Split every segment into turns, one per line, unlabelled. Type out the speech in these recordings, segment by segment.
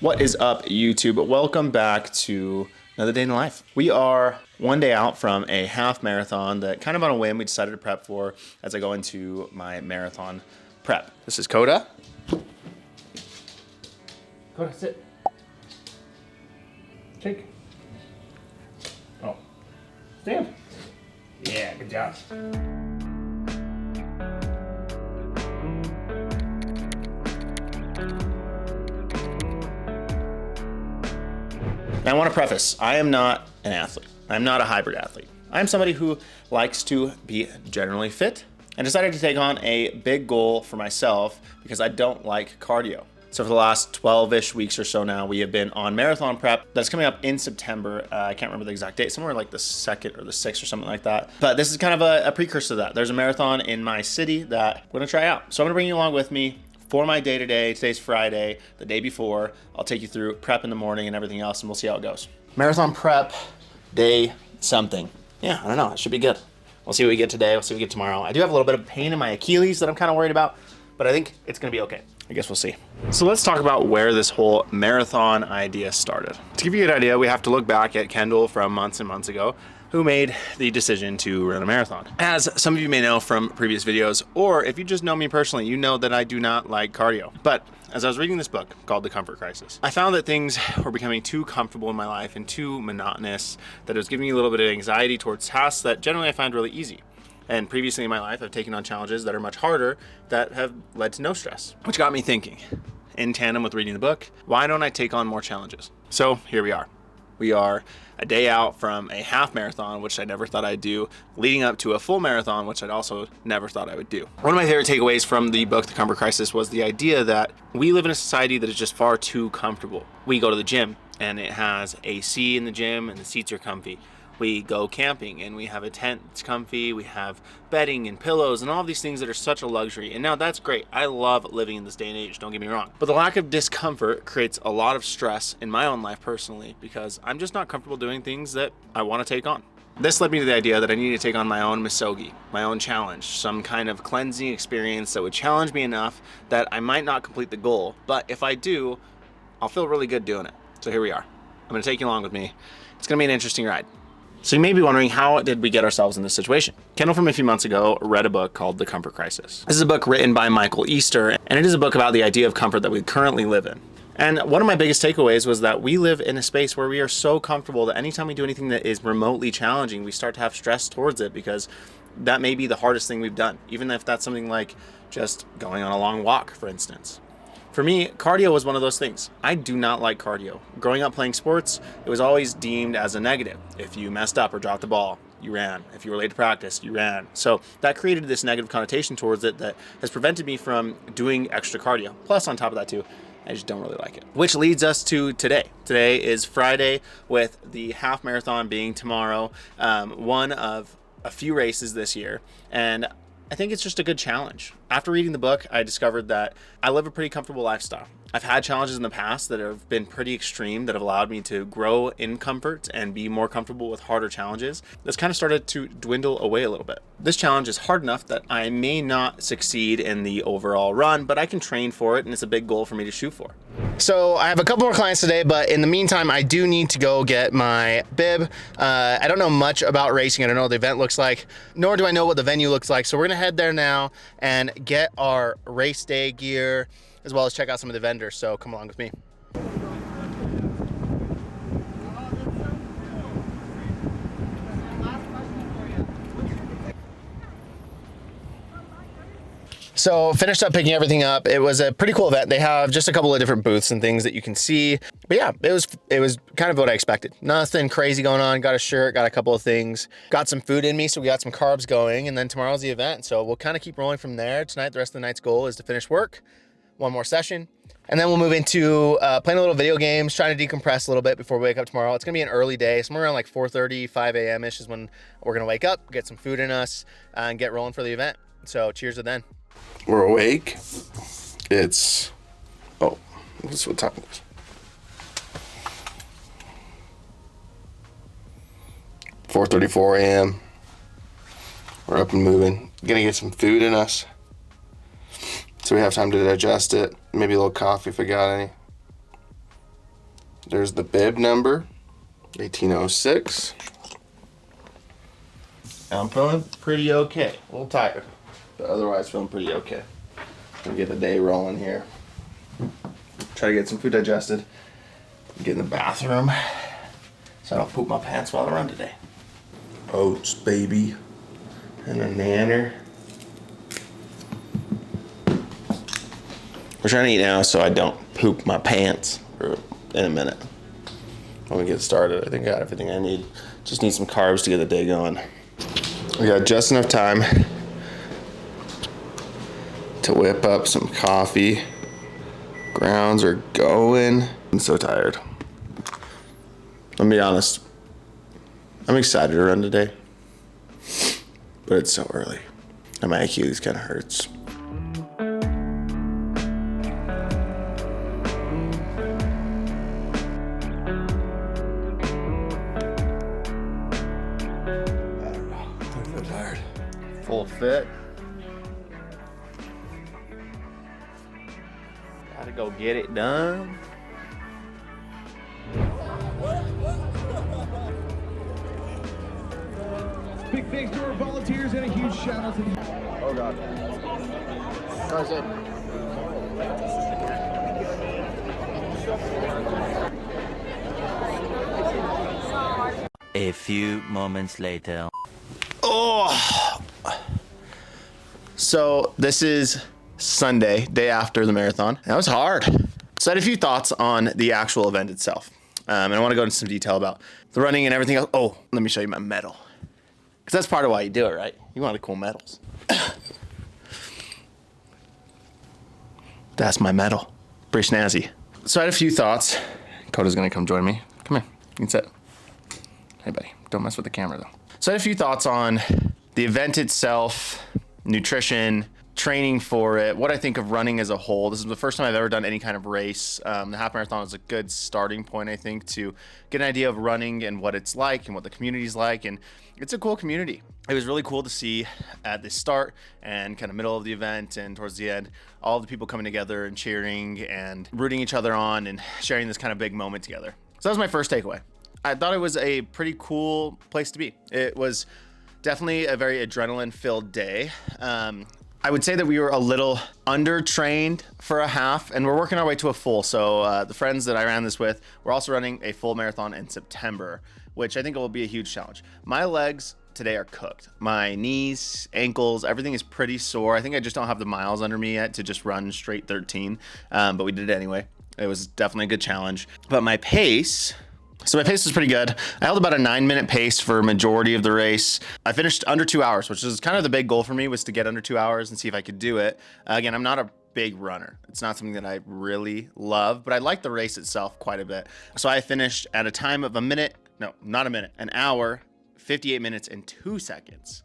What is up, YouTube? Welcome back to another day in life. We are one day out from a half marathon that kind of on a whim we decided to prep for as I go into my marathon prep. This is Coda. Coda, sit. Shake. Oh. Stand. Yeah, good job. Now, I want to preface, I am not an athlete. I'm not a hybrid athlete. I'm somebody who likes to be generally fit and decided to take on a big goal for myself because I don't like cardio. So for the last 12-ish weeks or so now, we have been on marathon prep that's coming up in September. I can't remember the exact date, somewhere like the 2nd or the 6th or something like that. But this is kind of a precursor to that. There's a marathon in my city that I'm gonna try out. So I'm gonna bring you along with me for my day today. Today's Friday, the day before. I'll take you through prep in the morning and everything else, and we'll see how it goes. Marathon prep, day something. Yeah, I don't know, it should be good. We'll see what we get today, we'll see what we get tomorrow. I do have a little bit of pain in my Achilles that I'm kind of worried about, but I think it's gonna be okay. I guess we'll see. So let's talk about where this whole marathon idea started. To give you an idea, we have to look back at Kendall from months and months ago, who made the decision to run a marathon. As some of you may know from previous videos, or if you just know me personally, you know that I do not like cardio. But as I was reading this book called The Comfort Crisis, I found that things were becoming too comfortable in my life and too monotonous, that it was giving me a little bit of anxiety towards tasks that generally I find really easy. And previously in my life, I've taken on challenges that are much harder that have led to no stress, which got me thinking, in tandem with reading the book, why don't I take on more challenges? So here we are. We are a day out from a half marathon, which I never thought I'd do, leading up to a full marathon, which I'd also never thought I would do. One of my favorite takeaways from the book, The Comfort Crisis, was the idea that we live in a society that is just far too comfortable. We go to the gym and it has AC in the gym and the seats are comfy. We go camping and we have a tent that's comfy, we have bedding and pillows and all of these things that are such a luxury. And now that's great. I love living in this day and age, don't get me wrong. But the lack of discomfort creates a lot of stress in my own life personally because I'm just not comfortable doing things that I want to take on. This led me to the idea that I need to take on my own misogi, my own challenge, some kind of cleansing experience that would challenge me enough that I might not complete the goal, but if I do, I'll feel really good doing it. So here we are. I'm going to take you along with me. It's going to be an interesting ride. So you may be wondering, how did we get ourselves in this situation? Kendall from a few months ago read a book called The Comfort Crisis. This is a book written by Michael Easter, and it is a book about the idea of comfort that we currently live in. And one of my biggest takeaways was that we live in a space where we are so comfortable that anytime we do anything that is remotely challenging, we start to have stress towards it because that may be the hardest thing we've done, even if that's something like just going on a long walk, for instance. For me, cardio was one of those things. I do not like cardio. Growing up playing sports, it was always deemed as a negative. If you messed up or dropped the ball, you ran. If you were late to practice, you ran. So that created this negative connotation towards it that has prevented me from doing extra cardio. Plus, on top of that too, I just don't really like it. Which leads us to today. Today is Friday with the half marathon being tomorrow, one of a few races this year. And I think it's just a good challenge. After reading the book, I discovered that I live a pretty comfortable lifestyle. I've had challenges in the past that have been pretty extreme that have allowed me to grow in comfort and be more comfortable with harder challenges. That's kind of started to dwindle away a little bit. This challenge is hard enough that I may not succeed in the overall run, but I can train for it and it's a big goal for me to shoot for. So I have a couple more clients today, but in the meantime, I do need to go get my bib. I don't know much about racing. I don't know what the event looks like, nor do I know what the venue looks like. So we're gonna head there now and get our race day gear, as well as check out some of the vendors. So come along with me. So finished up picking everything up. It was a pretty cool event. They have just a couple of different booths and things that you can see. But yeah, it was kind of what I expected. Nothing crazy going on. Got a shirt, got a couple of things, got some food in me. So we got some carbs going, and then tomorrow's the event. So we'll kind of keep rolling from there. Tonight, the rest of the night's goal is to finish work, one more session, and then we'll move into playing a little video games, trying to decompress a little bit before we wake up tomorrow. It's gonna be an early day, somewhere around like 4:30, 5 a.m.-ish is when we're gonna wake up, get some food in us, and get rolling for the event. So cheers to then.
We're awake. It's, oh, this is what time it is. 4:34 a.m. We're up and moving. Gonna get some food in us, so we have time to digest it. Maybe a little coffee if we got any. There's the bib number, 1806.
I'm feeling pretty okay. A little tired, but otherwise feeling pretty okay. Gonna get the day rolling here. Try to get some food digested. Get in the bathroom so I don't poop my pants while I run today. Oats, baby, and a nanner. We're trying to eat now so I don't poop my pants in a minute. When we get started, I think I got everything I need. Just need some carbs to get the day going. We got just enough time to whip up some coffee. Grounds are going. I'm so tired. Let me be honest. I'm excited to run today, but it's so early and my Achilles kind of hurts. I'm so tired. Full fit. Gotta go get it done.
Big thanks to our volunteers and a huge shout out to the...
Oh God.
A few moments later.
Oh. So this is Sunday, day after the marathon. That was hard. So I had a few thoughts on the actual event itself. And I want to go into some detail about the running and everything else. Oh, let me show you my medal. Because that's part of why you do it, right? You want the cool medals. That's my medal. Pretty snazzy. So I had a few thoughts. Coda's going to come join me. Come here. You can sit. Hey, buddy. Don't mess with the camera, though. So I had a few thoughts on the event itself, nutrition, training for it, what I think of running as a whole. This is the first time I've ever done any kind of race. The half marathon is a good starting point, I think, to get an idea of running and what it's like and what the community's like. And it's a cool community. It was really cool to see at the start and kind of middle of the event and towards the end, all the people coming together and cheering and rooting each other on and sharing this kind of big moment together. So that was my first takeaway. I thought it was a pretty cool place to be. It was definitely a very adrenaline-filled day. I would say that we were a little under-trained for a half, and we're working our way to a full. So the friends that I ran this with, we're also running a full marathon in September, which I think will be a huge challenge. My legs today are cooked. My knees, ankles, everything is pretty sore. I think I just don't have the miles under me yet to just run straight 13, but we did it anyway. It was definitely a good challenge. But my pace... So my pace was pretty good. I held about a 9-minute pace for a majority of the race. I finished under 2 hours, which is kind of the big goal for me, was to get under 2 hours and see if I could do it. Again, I'm not a big runner. It's not something that I really love, but I like the race itself quite a bit. So I finished at a time of an hour, 58 minutes and 2 seconds.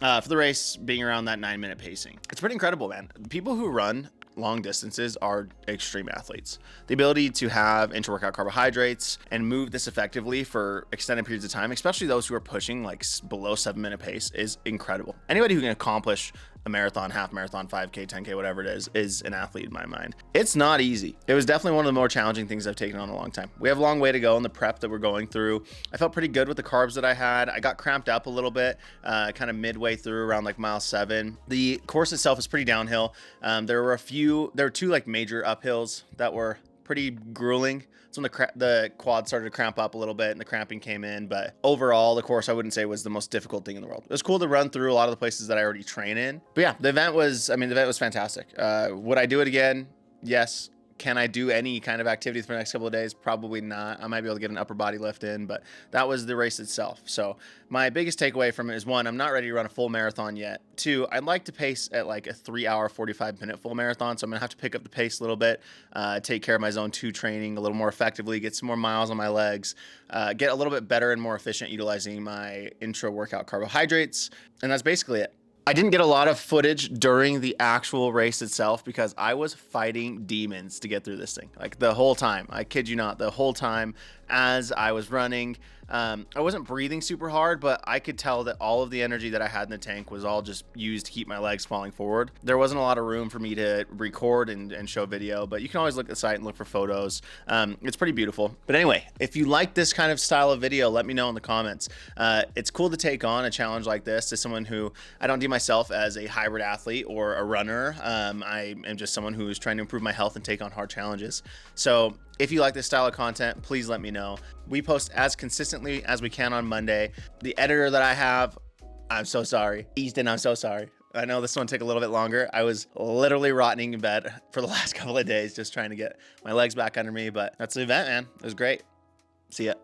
For the race being around that 9-minute pacing. It's pretty incredible, man. People who run long distances are extreme athletes. The ability to have intra-workout carbohydrates and move this effectively for extended periods of time, especially those who are pushing like below 7-minute pace, is incredible. Anybody who can accomplish a marathon, half marathon, 5K, 10K, whatever it is an athlete in my mind. It's not easy. It was definitely one of the more challenging things I've taken on in a long time. We have a long way to go in the prep that we're going through. I felt pretty good with the carbs that I had. I got cramped up a little bit, kind of midway through around like mile 7. The course itself is pretty downhill. There were two like major uphills that were pretty grueling. That's when the quad started to cramp up a little bit and the cramping came in. But overall, the course I wouldn't say was the most difficult thing in the world. It was cool to run through a lot of the places that I already train in. But yeah, the event was fantastic. Would I do it again? Yes. Can I do any kind of activity for the next couple of days? Probably not. I might be able to get an upper body lift in, but that was the race itself. So my biggest takeaway from it is, 1, I'm not ready to run a full marathon yet. 2, I'd like to pace at like a 3-hour, 45-minute full marathon. So I'm gonna have to pick up the pace a little bit, take care of my zone 2 training a little more effectively, get some more miles on my legs, get a little bit better and more efficient utilizing my intra-workout carbohydrates. And that's basically it. I didn't get a lot of footage during the actual race itself because I was fighting demons to get through this thing. Like the whole time, I kid you not, the whole time as I was running, I wasn't breathing super hard, but I could tell that all of the energy that I had in the tank was all just used to keep my legs falling forward. There wasn't a lot of room for me to record and show video, but you can always look at the site and look for photos. It's pretty beautiful. But anyway, if you like this kind of style of video, let me know in the comments. It's cool to take on a challenge like this as someone who, I don't deem myself as a hybrid athlete or a runner. I am just someone who is trying to improve my health and take on hard challenges. So if you like this style of content, please let me know. We post as consistently as we can on Monday. The editor that I have, I'm so sorry. Easton, I'm so sorry. I know this one took a little bit longer. I was literally rotting in bed for the last couple of days just trying to get my legs back under me, but that's the event, man. It was great. See ya.